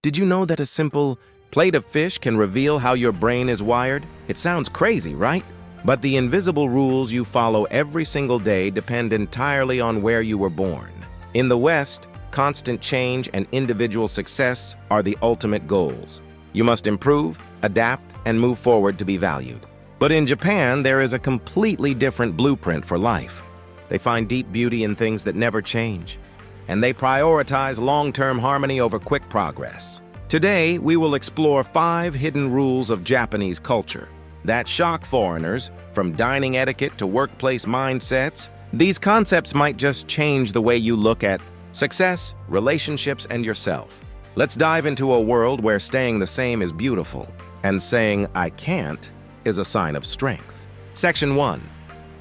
Did you know that a simple plate of fish can reveal how your brain is wired? It sounds crazy, right? But the invisible rules you follow every single day depend entirely on where you were born. In the West, constant change and individual success are the ultimate goals. You must improve, adapt, and move forward to be valued. But in Japan, there is a completely different blueprint for life. They find deep beauty in things that never change, and they prioritize long-term harmony over quick progress. Today, we will explore 5 hidden rules of Japanese culture that shock foreigners, from dining etiquette to workplace mindsets. These concepts might just change the way you look at success, relationships, and yourself. Let's dive into a world where staying the same is beautiful, and saying "I can't" is a sign of strength. Section 1.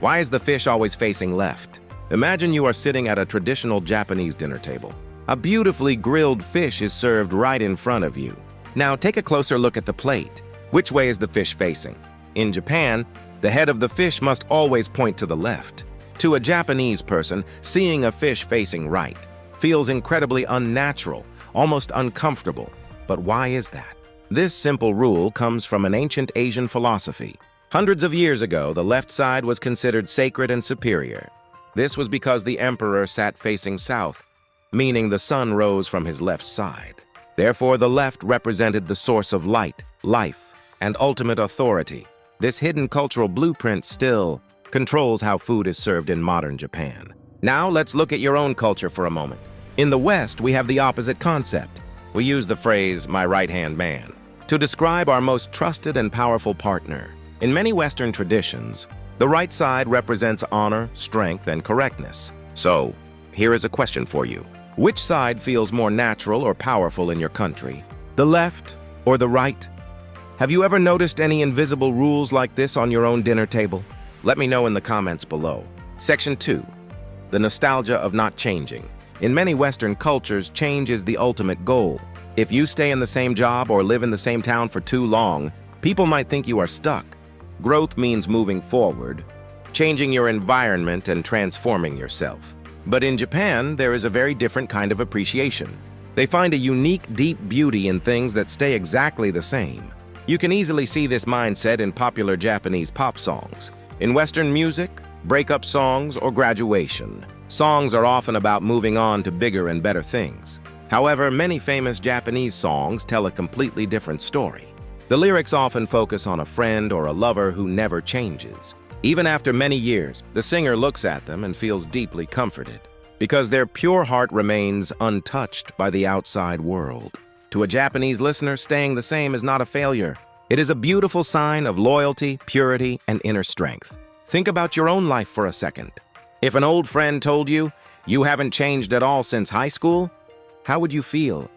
Why is the fish always facing left? Imagine you are sitting at a traditional Japanese dinner table. A beautifully grilled fish is served right in front of you. Now take a closer look at the plate. Which way is the fish facing? In Japan, the head of the fish must always point to the left. To a Japanese person, seeing a fish facing right feels incredibly unnatural, almost uncomfortable. But why is that? This simple rule comes from an ancient Asian philosophy. Hundreds of years ago, the left side was considered sacred and superior. This was because the emperor sat facing south, meaning the sun rose from his left side. Therefore, the left represented the source of light, life, and ultimate authority. This hidden cultural blueprint still controls how food is served in modern Japan. Now, let's look at your own culture for a moment. In the West, we have the opposite concept. We use the phrase, "my right-hand man," to describe our most trusted and powerful partner. In many Western traditions, the right side represents honor, strength, and correctness. So, here is a question for you. Which side feels more natural or powerful in your country? The left or the right? Have you ever noticed any invisible rules like this on your own dinner table? Let me know in the comments below. Section 2. The nostalgia of not changing. In many Western cultures, change is the ultimate goal. If you stay in the same job or live in the same town for too long, people might think you are stuck. Growth means moving forward, changing your environment and transforming yourself. But in Japan, there is a very different kind of appreciation. They find a unique, deep beauty in things that stay exactly the same. You can easily see this mindset in popular Japanese pop songs. In Western music, breakup songs, or graduation, songs are often about moving on to bigger and better things. However, many famous Japanese songs tell a completely different story. The lyrics often focus on a friend or a lover who never changes. Even after many years, the singer looks at them and feels deeply comforted, because their pure heart remains untouched by the outside world. To a Japanese listener, staying the same is not a failure. It is a beautiful sign of loyalty, purity, and inner strength. Think about your own life for a second. If an old friend told you, "You haven't changed at all since high school," how would you feel?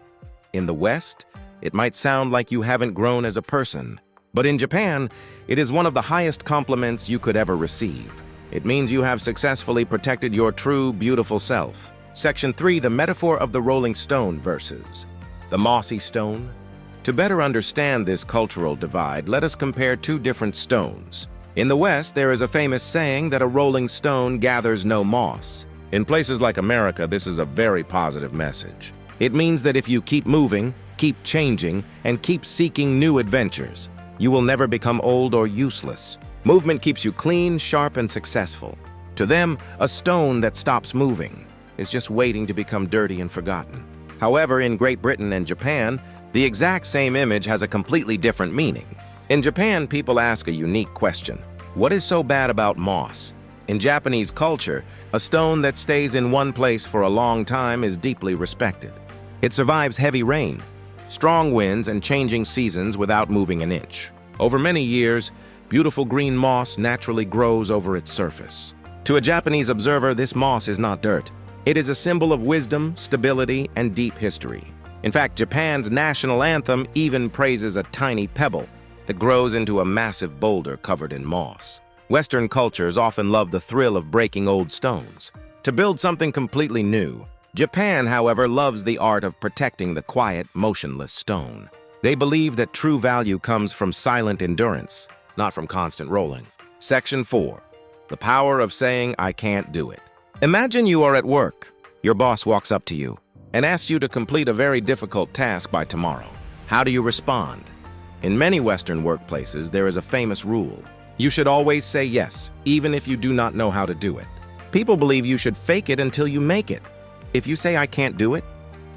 In the West, it might sound like you haven't grown as a person. But in Japan, it is one of the highest compliments you could ever receive. It means you have successfully protected your true, beautiful self. Section 3, the metaphor of the rolling stone versus the mossy stone. To better understand this cultural divide, let us compare 2 different stones. In the West, there is a famous saying that a rolling stone gathers no moss. In places like America, this is a very positive message. It means that if you keep moving, keep changing, and keep seeking new adventures, you will never become old or useless. Movement keeps you clean, sharp, and successful. To them, a stone that stops moving is just waiting to become dirty and forgotten. However, in Great Britain and Japan, the exact same image has a completely different meaning. In Japan, people ask a unique question. What is so bad about moss? In Japanese culture, a stone that stays in one place for a long time is deeply respected. It survives heavy rain, strong winds, and changing seasons without moving an inch. Over many years, beautiful green moss naturally grows over its surface. To a Japanese observer, this moss is not dirt. It is a symbol of wisdom, stability, and deep history. In fact, Japan's national anthem even praises a tiny pebble that grows into a massive boulder covered in moss. Western cultures often love the thrill of breaking old stones to build something completely new. Japan, however, loves the art of protecting the quiet, motionless stone. They believe that true value comes from silent endurance, not from constant rolling. Section 4. The power of saying, "I can't do it." Imagine you are at work. Your boss walks up to you. and asks you to complete a very difficult task by tomorrow. How do you respond? In many Western workplaces, there is a famous rule. You should always say yes, even if you do not know how to do it. People believe you should fake it until you make it. If you say I can't do it,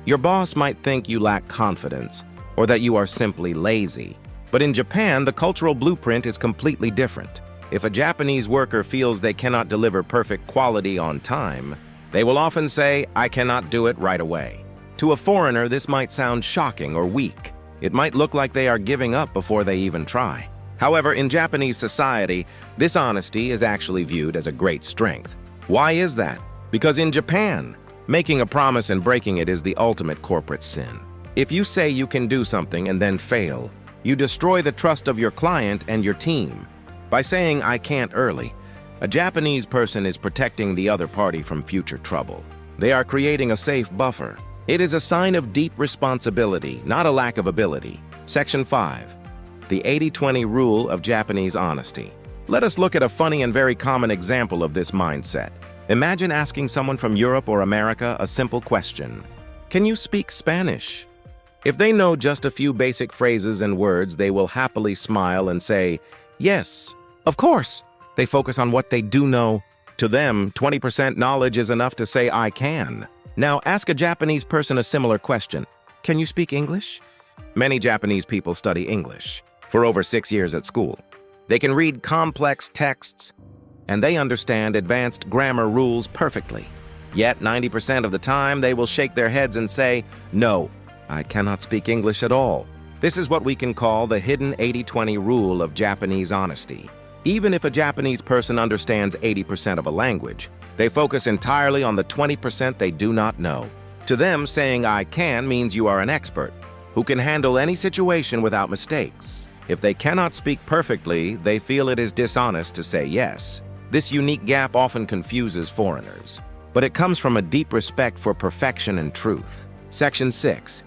your boss might think you lack confidence or that you are simply lazy. But in Japan, the cultural blueprint is completely different. If a Japanese worker feels they cannot deliver perfect quality on time, they will often say, I cannot do it right away. To a foreigner, this might sound shocking or weak. It might look like they are giving up before they even try. However, in Japanese society, this honesty is actually viewed as a great strength. Why is that? Because in Japan, making a promise and breaking it is the ultimate corporate sin. If you say you can do something and then fail, you destroy the trust of your client and your team. By saying I can't early, a Japanese person is protecting the other party from future trouble. They are creating a safe buffer. It is a sign of deep responsibility, not a lack of ability. Section 5. The 80-20 rule of Japanese honesty. Let us look at a funny and very common example of this mindset. Imagine asking someone from Europe or America a simple question. Can you speak Spanish? If they know just a few basic phrases and words, they will happily smile and say, yes, of course. They focus on what they do know. To them, 20% knowledge is enough to say I can. Now ask a Japanese person a similar question. Can you speak English? Many Japanese people study English for over 6 years at school. They can read complex texts, and they understand advanced grammar rules perfectly. Yet 90% of the time, they will shake their heads and say, no, I cannot speak English at all. This is what we can call the hidden 80-20 rule of Japanese honesty. Even if a Japanese person understands 80% of a language, they focus entirely on the 20% they do not know. To them, saying I can means you are an expert who can handle any situation without mistakes. If they cannot speak perfectly, they feel it is dishonest to say yes. This unique gap often confuses foreigners, but it comes from a deep respect for perfection and truth. Section 6.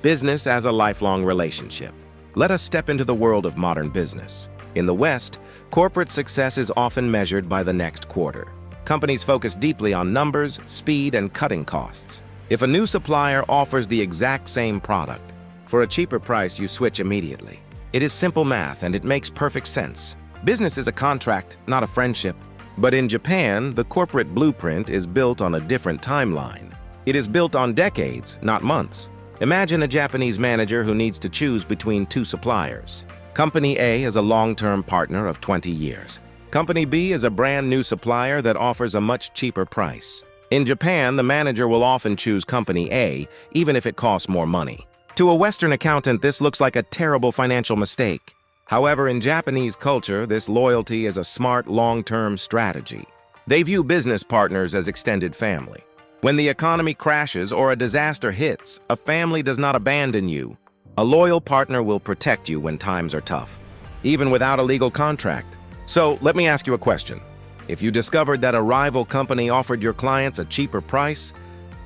Business as a lifelong relationship. Let us step into the world of modern business. In the West, corporate success is often measured by the next quarter. Companies focus deeply on numbers, speed, and cutting costs. If a new supplier offers the exact same product, for a cheaper price, you switch immediately. It is simple math, and it makes perfect sense. Business is a contract, not a friendship. But in Japan, the corporate blueprint is built on a different timeline. It is built on decades, not months. Imagine a Japanese manager who needs to choose between two suppliers. Company A is a long-term partner of 20 years. Company B is a brand new supplier that offers a much cheaper price. In Japan, the manager will often choose Company A, even if it costs more money. To a Western accountant, this looks like a terrible financial mistake. However, in Japanese culture, this loyalty is a smart, long-term strategy. They view business partners as extended family. When the economy crashes or a disaster hits, a family does not abandon you. A loyal partner will protect you when times are tough, even without a legal contract. So, let me ask you a question. If you discovered that a rival company offered your clients a cheaper price,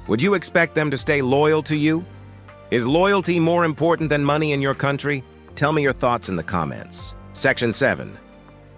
would you expect them to stay loyal to you? Is loyalty more important than money in your country? Tell me your thoughts in the comments. Section 7.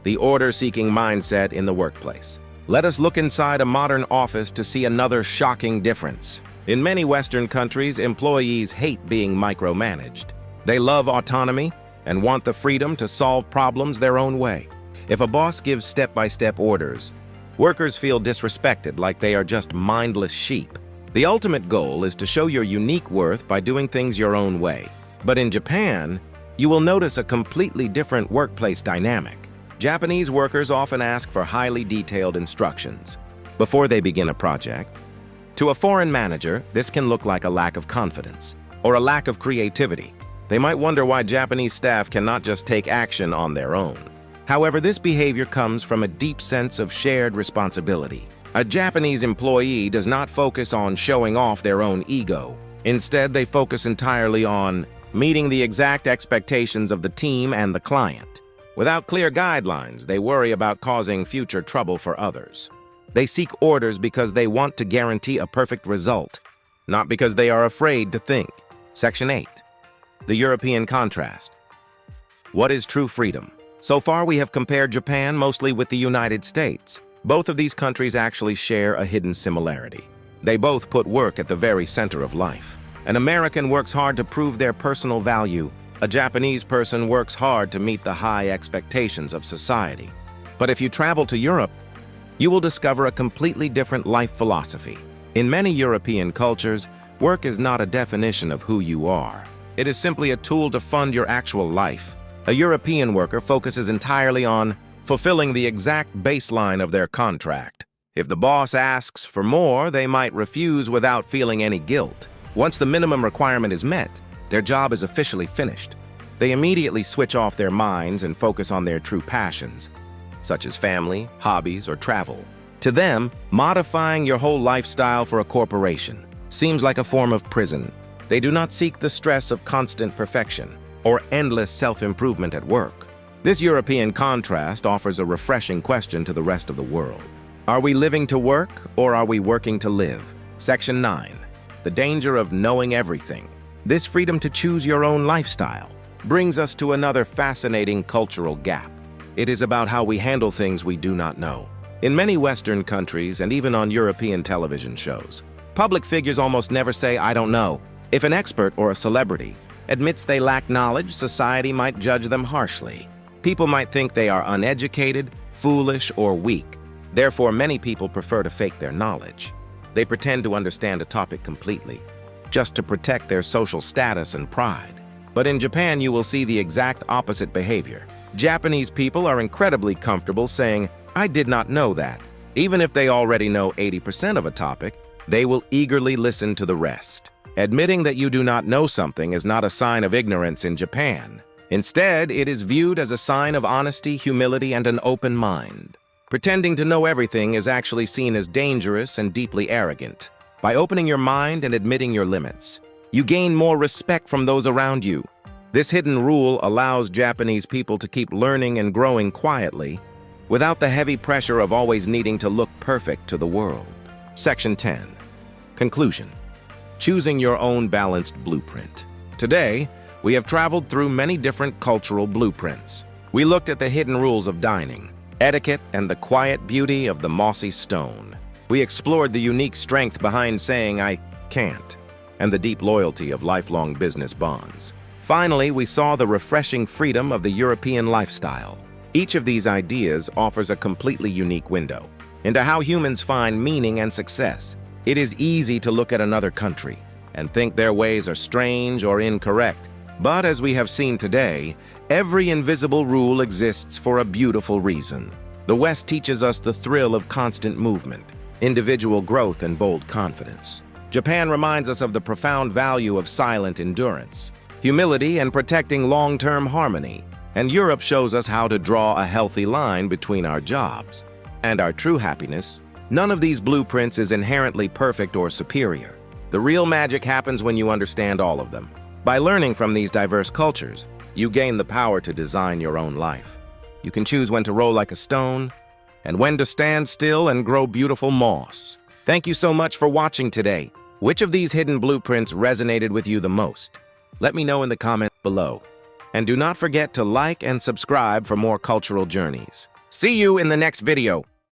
The order-seeking mindset in the workplace. Let us look inside a modern office to see another shocking difference. In many Western countries, employees hate being micromanaged. They love autonomy and want the freedom to solve problems their own way. If a boss gives step-by-step orders, workers feel disrespected, like they are just mindless sheep. The ultimate goal is to show your unique worth by doing things your own way. But in Japan, you will notice a completely different workplace dynamic. Japanese workers often ask for highly detailed instructions before they begin a project. To a foreign manager, this can look like a lack of confidence or a lack of creativity. They might wonder why Japanese staff cannot just take action on their own. However, this behavior comes from a deep sense of shared responsibility. A Japanese employee does not focus on showing off their own ego. Instead, they focus entirely on meeting the exact expectations of the team and the client. Without clear guidelines, they worry about causing future trouble for others. They seek orders because they want to guarantee a perfect result, not because they are afraid to think. Section 8. The European contrast. What is true freedom? So far, we have compared Japan mostly with the United States. Both of these countries actually share a hidden similarity. They both put work at the very center of life. An American works hard to prove their personal value. A Japanese person works hard to meet the high expectations of society. But if you travel to Europe, you will discover a completely different life philosophy. In many European cultures, work is not a definition of who you are. It is simply a tool to fund your actual life. A European worker focuses entirely on fulfilling the exact baseline of their contract. If the boss asks for more, they might refuse without feeling any guilt. Once the minimum requirement is met, their job is officially finished. They immediately switch off their minds and focus on their true passions, such as family, hobbies, or travel. To them, modifying your whole lifestyle for a corporation seems like a form of prison. They do not seek the stress of constant perfection or endless self-improvement at work. This European contrast offers a refreshing question to the rest of the world. Are we living to work, or are we working to live? Section 9. The danger of knowing everything. This freedom to choose your own lifestyle brings us to another fascinating cultural gap. It is about how we handle things we do not know. In many Western countries, and even on European television shows, public figures almost never say, "I don't know." If an expert or a celebrity admits they lack knowledge, society might judge them harshly. People might think they are uneducated, foolish, or weak. Therefore, many people prefer to fake their knowledge. They pretend to understand a topic completely, just to protect their social status and pride. But in Japan, you will see the exact opposite behavior. Japanese people are incredibly comfortable saying, "I did not know that." Even if they already know 80% of a topic, they will eagerly listen to the rest. Admitting that you do not know something is not a sign of ignorance in Japan. Instead, it is viewed as a sign of honesty, humility, and an open mind. Pretending to know everything is actually seen as dangerous and deeply arrogant. By opening your mind and admitting your limits, you gain more respect from those around you. This hidden rule allows Japanese people to keep learning and growing quietly, without the heavy pressure of always needing to look perfect to the world. Section 10. Conclusion. Choosing your own balanced blueprint. Today, we have traveled through many different cultural blueprints. We looked at the hidden rules of dining, etiquette, and the quiet beauty of the mossy stone. We explored the unique strength behind saying, "I can't," and the deep loyalty of lifelong business bonds. Finally, we saw the refreshing freedom of the European lifestyle. Each of these ideas offers a completely unique window into how humans find meaning and success. It is easy to look at another country and think their ways are strange or incorrect. But as we have seen today, every invisible rule exists for a beautiful reason. The West teaches us the thrill of constant movement, individual growth, and bold confidence. Japan reminds us of the profound value of silent endurance, humility, and protecting long-term harmony. And Europe shows us how to draw a healthy line between our jobs and our true happiness. None of these blueprints is inherently perfect or superior. The real magic happens when you understand all of them. By learning from these diverse cultures, you gain the power to design your own life. You can choose when to roll like a stone and when to stand still and grow beautiful moss. Thank you so much for watching today. Which of these hidden blueprints resonated with you the most? Let me know in the comments below. And do not forget to like and subscribe for more cultural journeys. See you in the next video.